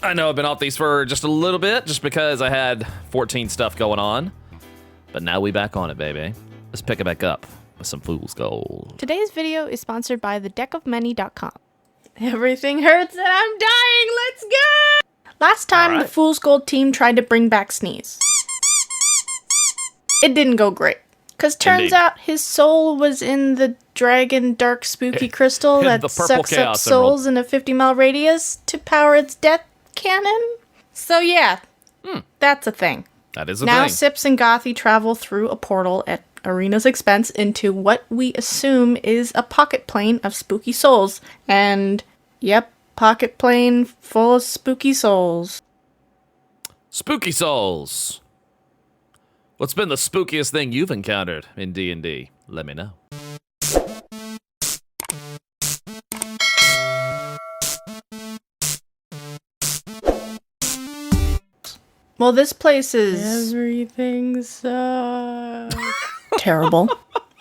I know I've been off these for just a little bit, just because I had 14 stuff going on. But now we back on it, baby. Let's pick it back up with some Fool's Gold. Today's video is sponsored by thedeckofmany.com. Everything hurts and I'm dying, let's go! Last time, the Fool's Gold team tried to bring back Sneeze. It didn't go great. Because turns out his soul was in the dragon dark spooky crystal that sucks up souls in a 50-mile radius to power its death cannon. So yeah, that's a thing. That is a now thing. Sips and Gothy travel through a portal at Arena's expense into what we assume is a pocket plane of spooky souls. And, yep, pocket plane full of spooky souls. Spooky souls. What's been the spookiest thing you've encountered in D&D? Let me know. Well, this place is... Everything sucks. Terrible.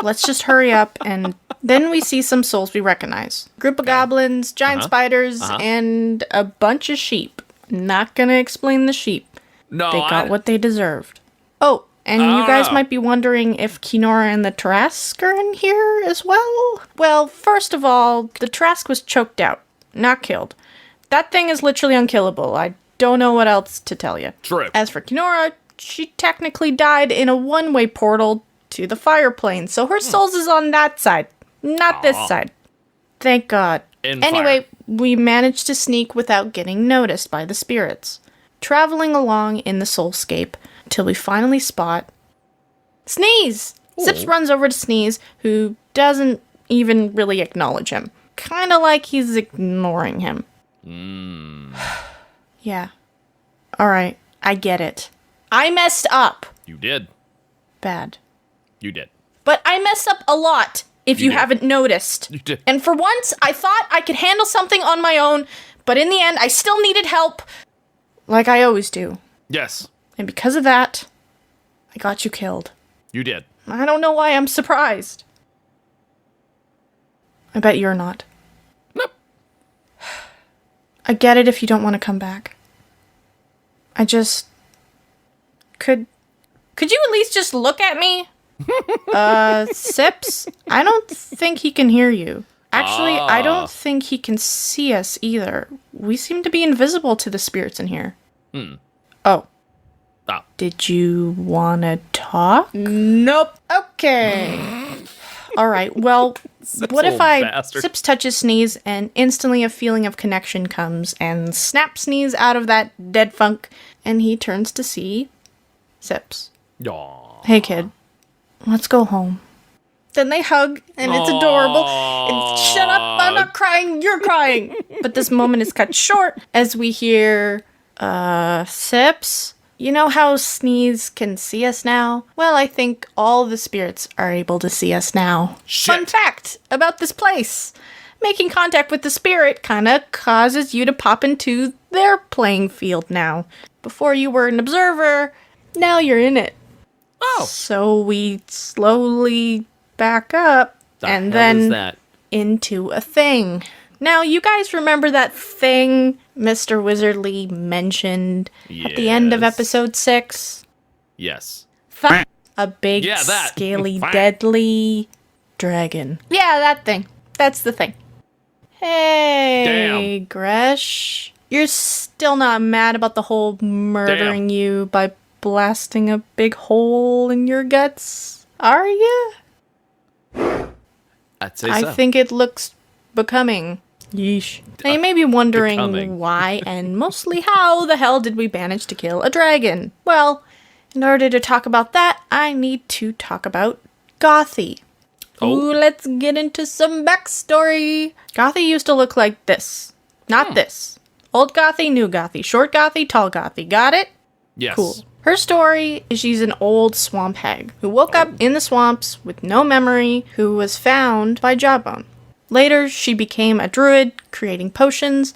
Let's just hurry up, and then we see some souls we recognize. Group of goblins, giant spiders, and a bunch of sheep. Not gonna explain the sheep. No, they got what they deserved. Oh, and you guys might be wondering if Kinora and the Trask are in here as well? Well, first of all, the Trask was choked out, not killed. That thing is literally unkillable. I don't know what else to tell you. True. As for Kinora, she technically died in a one-way portal to the fire plane, so her soul's is on that side, not this side. Thank God. Anyway, we managed to sneak without getting noticed by the spirits, traveling along in the soulscape till we finally spot Sneeze! Ooh. Sips runs over to Sneeze, who doesn't even really acknowledge him. Kinda like he's ignoring him. Yeah. Alright, I get it. I messed up. You did. Bad. You did. But I messed up a lot, if you haven't noticed. You did. And for once, I thought I could handle something on my own, but in the end, I still needed help. Like I always do. Yes. And because of that, I got you killed. You did. I don't know why I'm surprised. I bet you're not. Nope. I get it if you don't want to come back. I just... Could you at least just look at me? Sips? I don't think he can hear you. Actually, I don't think he can see us either. We seem to be invisible to the spirits in here. Oh. Did you want to talk? Nope. Okay. All right, well, what if Sips touches Sneeze and instantly a feeling of connection comes and snaps Sneeze out of that dead funk and he turns to see Sips. Aww. Hey, kid. Let's go home. Then they hug, and it's adorable. And shut up, I'm not crying, you're crying. But this moment is cut short as we hear, Sips? You know how Sneeze can see us now? Well, I think all the spirits are able to see us now. Shit. Fun fact about this place. Making contact with the spirit kinda causes you to pop into their playing field now. Before you were an observer, now you're in it. Oh. So we slowly back up and then into a thing. Now, you guys remember that thing Mr. Wizardly mentioned at the end of episode 6? Yes. A big, scaly, deadly dragon. Yeah, that thing. That's the thing. Hey, Gresh. You're still not mad about the whole murdering you by blasting a big hole in your guts, are you? I'd say so. I think it looks becoming. Yeesh. Now you may be wondering why and mostly how the hell did we manage to kill a dragon? Well, in order to talk about that, I need to talk about Gothy. Ooh, let's get into some backstory. Gothy used to look like this. Not this. Old Gothy, new Gothy. Short Gothy, tall Gothy. Got it? Yes. Cool. Her story is she's an old swamp hag who woke up in the swamps with no memory, who was found by Jawbone. Later, she became a druid, creating potions.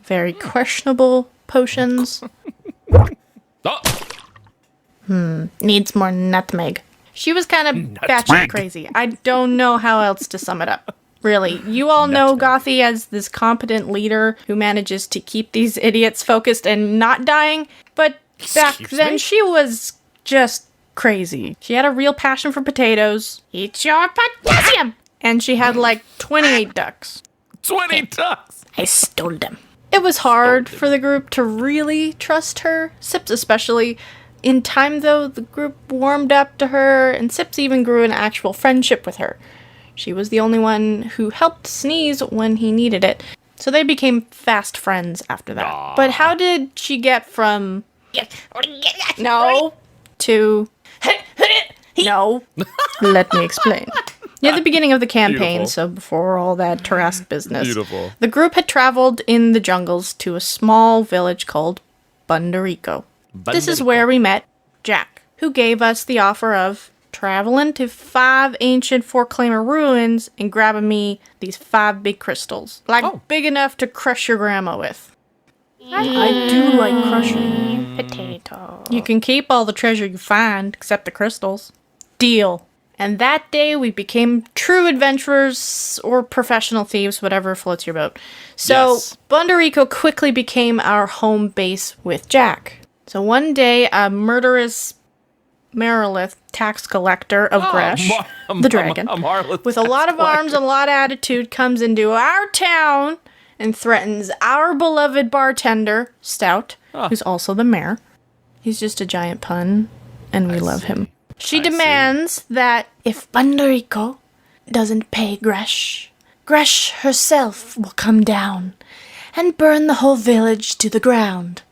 Very questionable potions. Needs more nutmeg. She was kind of batshit crazy. I don't know how else to sum it up. Really. You all know Gothy as this competent leader who manages to keep these idiots focused and not dying. But back then, she was just crazy. She had a real passion for potatoes. Eat your potassium! And she had like 28 ducks. 20 ducks! I stole them. It was hard for the group to really trust her, Sips especially. In time, though, the group warmed up to her, and Sips even grew an actual friendship with her. She was the only one who helped Sneeze when he needed it, so they became fast friends after that. Aww. But how did she get from no to no? Let me explain. Near the beginning of the campaign, beautiful. So before all that Tarrasque business, beautiful. The group had traveled in the jungles to a small village called Bundarico. This is where we met Jack, who gave us the offer of traveling to 5 ancient four-claimer ruins and grabbing me these 5 big crystals. Big enough to crush your grandma with. I do like crushing. Potato. You can keep all the treasure you find, except the crystals. Deal. And that day we became true adventurers or professional thieves, whatever floats your boat. So yes. Bundarico quickly became our home base with Jack. So one day, a murderous Merilith tax collector of Gresh, the dragon, with a lot of arms and a lot of attitude, comes into our town and threatens our beloved bartender, Stout, who's also the mayor. He's just a giant pun, and we love him. She demands that if Bundarico doesn't pay Gresh, Gresh herself will come down and burn the whole village to the ground.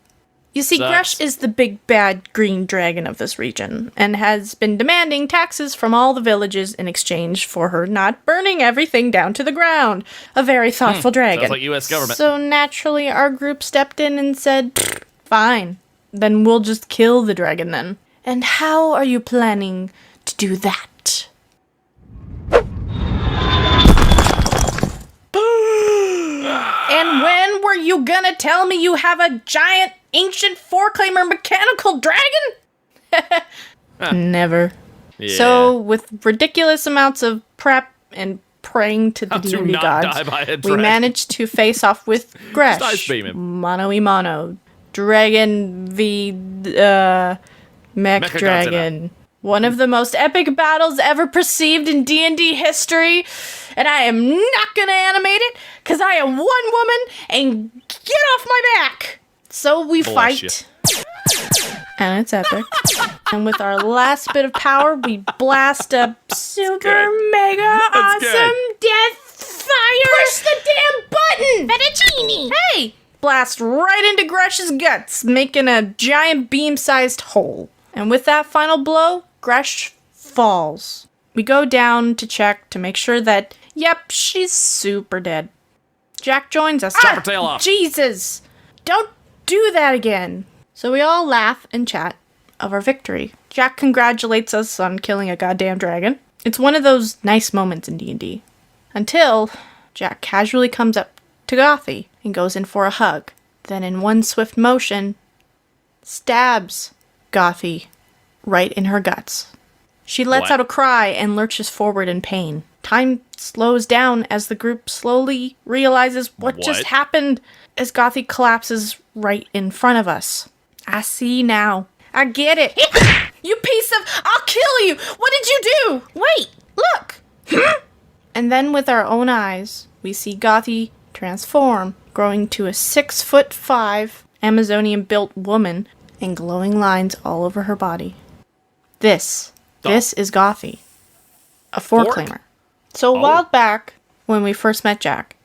You see, Gresh is the big bad green dragon of this region, and has been demanding taxes from all the villages in exchange for her not burning everything down to the ground. A very thoughtful dragon. Sounds like U.S. government. So naturally, our group stepped in and said, fine, then we'll just kill the dragon then. And how are you planning to do that? And when were you gonna tell me you have a giant ancient four-claimer mechanical dragon? Never. Yeah. So, with ridiculous amounts of prep and praying to the D&D gods, we managed to face off with Gresh, mano y mano, Dragon v. Mech Dragon. One of the most epic battles ever perceived in D&D history. And I am not gonna animate it, because I am one woman, and get off my back! So we fight. And it's epic. And with our last bit of power, we blast a super mega awesome death fire! Push the damn button! Fettuccine! Hey! Blast right into Gresh's guts, making a giant beam-sized hole. And with that final blow, Gresh falls. We go down to check to make sure that, yep, she's super dead. Jack joins us. Chop her tail off. Jesus! Don't do that again. So we all laugh and chat of our victory. Jack congratulates us on killing a goddamn dragon. It's one of those nice moments in D&D. Until Jack casually comes up to Gothy and goes in for a hug. Then in one swift motion, stabs Gothy right in her guts. She lets out a cry and lurches forward in pain. Time slows down as the group slowly realizes what just happened as Gothy collapses right in front of us. I see now. I get it. You piece of... I'll kill you! What did you do? Wait, look! And then with our own eyes, we see Gothy transform, growing to a 6'5" Amazonian-built woman and glowing lines all over her body. This is Gothy, a four-claimer. So a while back, when we first met Jack,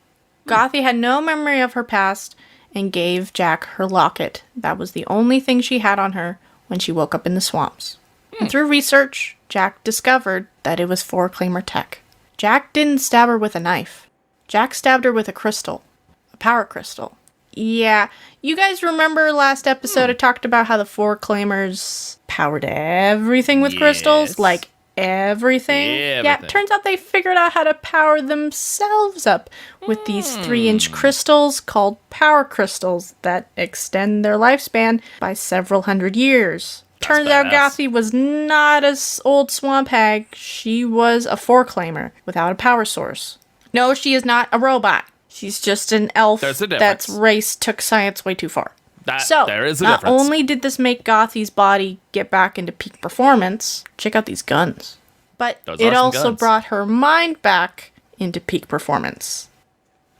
Gothy had no memory of her past and gave Jack her locket. That was the only thing she had on her when she woke up in the swamps. And through research, Jack discovered that it was four-claimer tech. Jack didn't stab her with a knife. Jack stabbed her with a crystal, a power crystal. Yeah, you guys remember last episode I talked about how the four-claimers powered everything with crystals? Like, everything? Yeah, it turns out they figured out how to power themselves up with these 3-inch crystals called power crystals that extend their lifespan by several hundred years. Turns out Gothy was not an old swamp hag. She was a four-claimer without a power source. No, she is not a robot. She's just an elf There's a difference. that's race took science way too far. There is a not difference. only did this make Gothy's body get back into peak performance, check out these guns, but Those it are some also guns. brought her mind back into peak performance.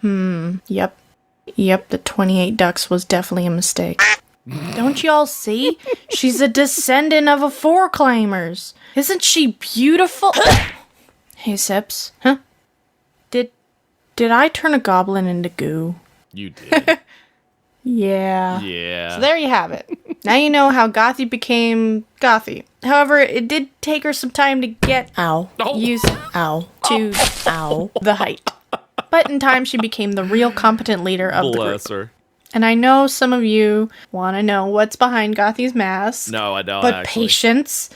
Yep, the 28 ducks was definitely a mistake. Don't y'all see? She's a descendant of a four-claimers. Isn't she beautiful? Hey, Sips. Huh? Did I turn a goblin into goo? You did. Yeah. Yeah. So there you have it. Now you know how Gothy became Gothy. However, it did take her some time to get the height. But in time, she became the real competent leader of the group. Bless her. And I know some of you want to know what's behind Gothy's mask. No, I don't, But actually. patience.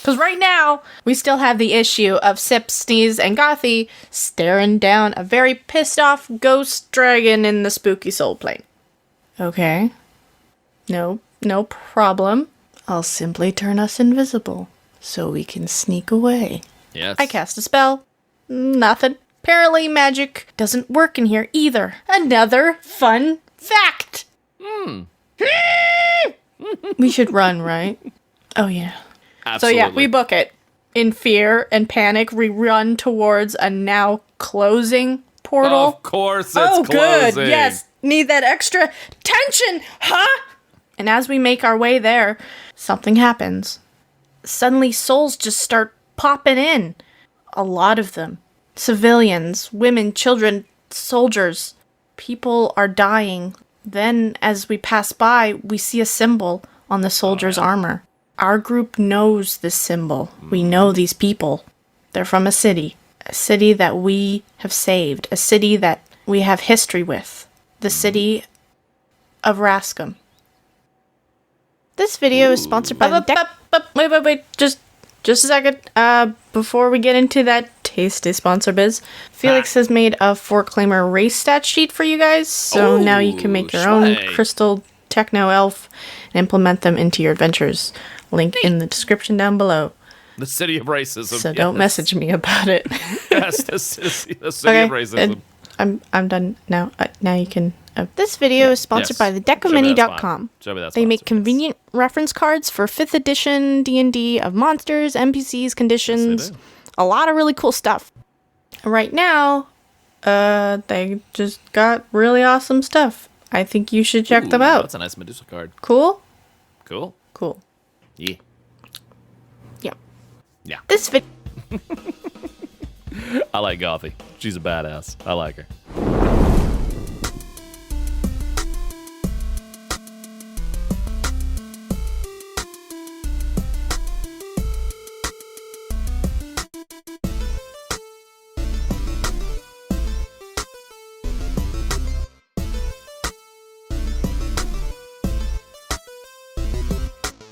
Because right now, we still have the issue of Sip, Sneeze, and Gothy staring down a very pissed off ghost dragon in the spooky soul plane. Okay. No problem. I'll simply turn us invisible so we can sneak away. Yes. I cast a spell. Nothing. Apparently magic doesn't work in here either. Another fun fact. We should run, right? Oh, yeah. Absolutely. So, yeah, we book it. In fear and panic, we run towards a now closing portal. Of course it's Oh, closing. good. Yes. Need that extra tension, huh? And as we make our way there, something happens. Suddenly, souls just start popping in. A lot of them. Civilians, women, children, soldiers. People are dying. Then, as we pass by, we see a symbol on the soldier's armor. Our group knows this symbol. We know these people. They're from a city that we have saved, a city that we have history with, the city of Rascom. This video is sponsored by Wait, just a second. Before we get into that tasty sponsor biz, Felix has made a four-claimer race stat sheet for you guys, so now you can make your own crystal techno elf and implement them into your adventures. Link in the description down below. The city of racism. So don't message me about it. Yes, the city of racism. I'm done now. Now you can. This video is sponsored by the Decomini.com. Show me that They make sponsor. convenient reference cards for 5th edition D&D of monsters, NPCs, conditions, a lot of really cool stuff. Right now, they just got really awesome stuff. I think you should check them out. That's a nice Medusa card. Cool? Cool. Cool. Yeah. Yeah. Yeah. This video. I like Gothy. She's a badass. I like her.